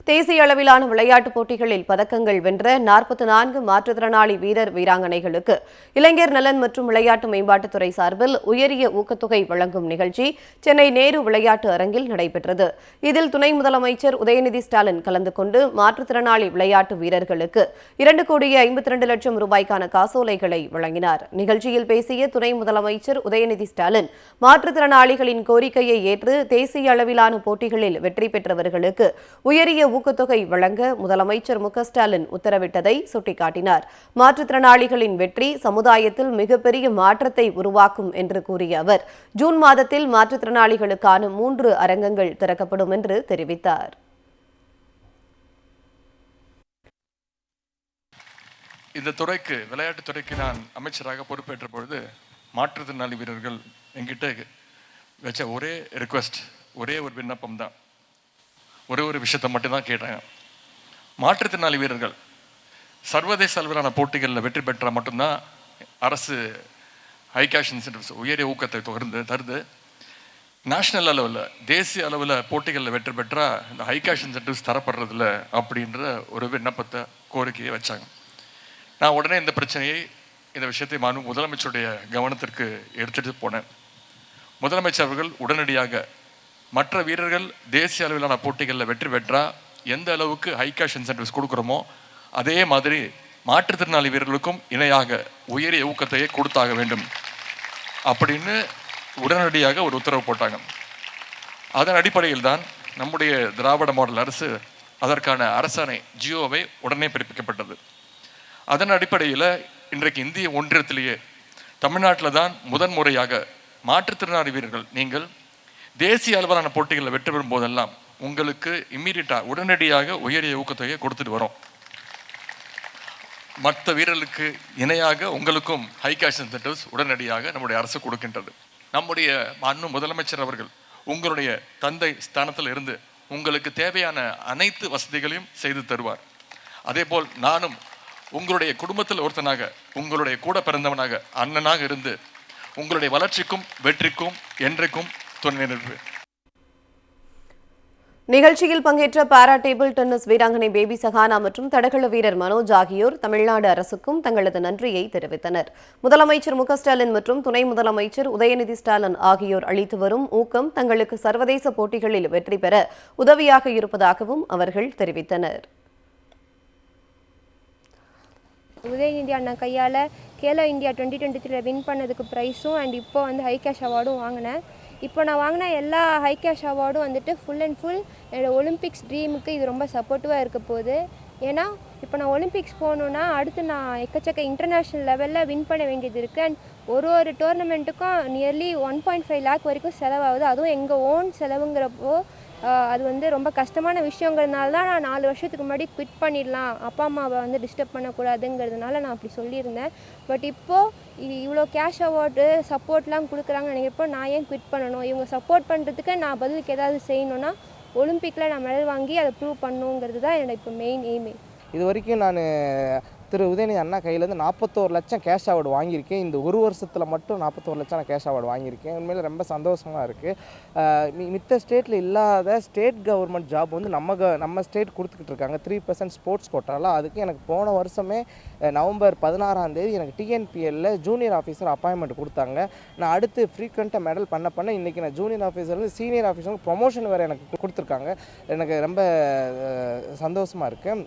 தேசிய அளவிலான விளையாட்டுப் போட்டிகளில் பதக்கங்கள் வென்ற 44 மாற்றுத்திறனாளி வீரர் வீராங்கனைகளுக்கு இளைஞர் நலன் மற்றும் விளையாட்டு மேம்பாட்டுத்துறை சார்பில் உயரிய ஊக்கத்தொகை வழங்கும் நிகழ்ச்சி சென்னை நேரு விளையாட்டு அரங்கில் நடைபெற்றது. இதில் துணை முதலமைச்சர் உதயநிதி ஸ்டாலின் கலந்து கொண்டு மாற்றுத்திறனாளி விளையாட்டு வீரர்களுக்கு 2,52,00,000 ரூபாய்க்கான காசோலைகளை வழங்கினார். நிகழ்ச்சியில் பேசிய துணை முதலமைச்சர் உதயநிதி ஸ்டாலின் மாற்றுத்திறனாளிகளின் கோரிக்கையை ஏற்று தேசிய அளவிலான போட்டிகளில் வெற்றி பெற்றவர்களுக்கு உயரிய ஊக்கத்தொகை வழங்க முதலமைச்சர் ஸ்டாலின் உத்தரவிட்டதை சுட்டிக்காட்டினார். மாற்றுத்திறனாளிகளின் வெற்றி சமுதாயத்தில் மிகப்பெரிய மாற்றத்தை உருவாக்கும் என்று கூறிய அவர், ஜூன் மாதத்தில் மாற்றுத்திறனாளிகளுக்கான 3 அரங்கங்கள் திறக்கப்படும் என்று தெரிவித்தார். இந்த துறைக்கு, விளையாட்டுத் துறைக்கு நான் அமைச்சராக பொறுப்பேற்ற பொழுது மாற்றுத்திறனாளி வீரர்கள் என்கிட்ட வச்ச ஒரே ரிக்வெஸ்ட், ஒரே ஒரு விண்ணப்பம் தான், ஒரே ஒரு விஷயத்தை மட்டும்தான் கேட்டாங்க. மாற்றுத்திறனாளி வீரர்கள் சர்வதேச அளவிலான போட்டிகளில் வெற்றி பெற்றால் மட்டும்தான் அரசு ஹை கேஷ் இன்சென்டிவ்ஸ் உயரிய ஊக்கத்தை தருது. நேஷனல் அளவில், தேசிய அளவில் போட்டிகளில் வெற்றி பெற்றால் இந்த ஹை கேஷ் இன்சென்டிவ்ஸ் தரப்படுறதில்ல அப்படின்ற ஒரு விண்ணப்பத்தை, கோரிக்கையை வச்சாங்க. நான் உடனே இந்த பிரச்சனையை, இந்த விஷயத்தை முதலமைச்சருடைய கவனத்திற்கு எடுத்துகிட்டு போனேன். முதலமைச்சர் அவர்கள் உடனடியாக மற்ற வீரர்கள் தேசிய அளவிலான போட்டிகளில் வெற்றி பெற்றால் எந்த அளவுக்கு ஹை கேஷ் இன்சென்டிவ்ஸ் கொடுக்குறோமோ அதே மாதிரி மாற்றுத்திறனாளி வீரர்களுக்கும் இணையாக உயரிய ஊக்கத்தையே கொடுத்தாக வேண்டும் அப்படின்னு உடனடியாக ஒரு உத்தரவு போட்டாங்க. அதன் அடிப்படையில் தான் நம்முடைய திராவிட மாடல் அரசு அதற்கான அரசாணை ஜியோவை உடனே பிறப்பிக்கப்பட்டது. அதன் அடிப்படையில் இன்றைக்கு இந்திய ஒன்றியத்திலேயே தமிழ்நாட்டில் தான் முதன்முறையாக மாற்றுத்திறனாளி வீரர்கள் நீங்கள் தேசிய அளவிலான போட்டிகளில் வெற்றி பெறும் போதெல்லாம் உங்களுக்கு இம்மீடியட்டாக உடனடியாக உயரிய ஊக்கத்தொகையை கொடுத்துட்டு வரோம். மற்ற வீரர்களுக்கு இணையாக உங்களுக்கும் ஹை கேஷ் இன்சென்டிவ்ஸ் உடனடியாக நம்முடைய அரசு கொடுக்கின்றது. நம்முடைய முதலமைச்சர் அவர்கள் உங்களுடைய தந்தை ஸ்தானத்தில் இருந்து உங்களுக்கு தேவையான அனைத்து வசதிகளையும் செய்து தருவார். அதேபோல் நானும் உங்களுடைய குடும்பத்தில் ஒருத்தனாக, உங்களுடைய கூட பிறந்தவனாக, அண்ணனாக இருந்து உங்களுடைய வளர்ச்சிக்கும் வெற்றிக்கும் என்றைக்கும் துணை நிற்பேன். நிகழ்ச்சியில் பங்கேற்ற பாரா டேபிள் டென்னிஸ் வீராங்கனை பேபி சஹானா மற்றும் தடகள வீரர் மனோஜ் ஆகியோர் தமிழ்நாடு அரசுக்கும் தங்களது நன்றியை தெரிவித்தனர். முதலமைச்சர் ஸ்டாலின் மற்றும் துணை முதலமைச்சர் உதயநிதி ஸ்டாலின் ஆகியோர் அளித்து வரும் ஊக்கம் தங்களுக்கு சர்வதேச போட்டிகளில் வெற்றி பெற உதவியாக இருப்பதாகவும் அவர்கள் தெரிவித்தனர். உதயநிதி அண்ணா கையால் கேலோ இந்தியா 2023 வின் பண்ணதுக்கு ப்ரைஸும் அண்ட் இப்போ ஹை கேஷ் அவார்டும் வாங்கினேன். இப்போ நான் வாங்கின எல்லா ஹை கேஷ் அவார்டும் ஃபுல் அண்ட் ஃபுல் என்னோடய ஒலிம்பிக்ஸ் ட்ரீமுக்கு இது ரொம்ப சப்போர்ட்டிவாக இருக்க போகுது. ஏன்னா இப்போ நான் ஒலிம்பிக்ஸ் போகணுன்னா அடுத்து நான் எக்கச்சக்க இன்டர்நேஷ்னல் லெவலில் வின் பண்ண வேண்டியது இருக்குது. அண்ட் ஒரு டோர்னமெண்ட்டுக்கும் நியர்லி 1.5 lakh வரைக்கும் செலவாகுது. அதுவும் எங்கள் ஓன் செலவுங்கிறப்போ அது ரொம்ப கஷ்டமான விஷயங்கிறதுனால தான் நான் 4 வருஷத்துக்கு முன்னாடி குவிட் பண்ணிடலாம், அப்பா அம்மாவை டிஸ்டர்ப் பண்ணக்கூடாதுங்கிறதுனால நான் அப்படி சொல்லியிருந்தேன். பட் இப்போது இவ்வளோ கேஷ் அவார்டு சப்போர்ட்லாம் கொடுக்குறாங்க நினைக்கிறப்போ நான் ஏன் குவிட் பண்ணணும்? இவங்க சப்போர்ட் பண்ணுறதுக்கு நான் பதிலுக்கு ஏதாவது செய்யணுன்னா ஒலிம்பிக்கில் நான் மெடல் வாங்கி அதை ப்ரூவ் பண்ணணுங்கிறது தான் என்னோட இப்போ மெயின் எய்மே. இது வரைக்கும் நான் திரு உதயநிதி அண்ணா கையிலேருந்து 41 லட்சம் கேஷ் அவார்டு வாங்கியிருக்கேன். இந்த ஒரு வருஷத்தில் மட்டும் 41 லட்சம் நான் கேஷ் அவார்டு வாங்கியிருக்கேன். உண்மையில் ரொம்ப சந்தோஷமாக இருக்குது. மித்த ஸ்டேட்டில் இல்லாத ஸ்டேட் கவர்மெண்ட் ஜாப் நம்ம ஸ்டேட் கொடுத்துக்கிட்டு இருக்காங்க 3% ஸ்போர்ட்ஸ் கோட்டாவில். அதுக்கு எனக்கு போன வருஷமே நவம்பர் 16ஆம் தேதி எனக்கு டிஎன்பிஎல்ல ஜூனியர் ஆஃபீஸர் அப்பாயின்மெண்ட் கொடுத்தாங்க. நான் அடுத்து ஃப்ரீக்வெண்ட்டாக மெடல் பண்ண இன்றைக்கி நான் ஜூனியர் ஆஃபீஸர்லேருந்து சீனியர் ஆஃபீஸருக்கு ப்ரொமோஷன் வேறு எனக்கு கொடுத்துருக்காங்க. எனக்கு ரொம்ப சந்தோஷமாக இருக்குது.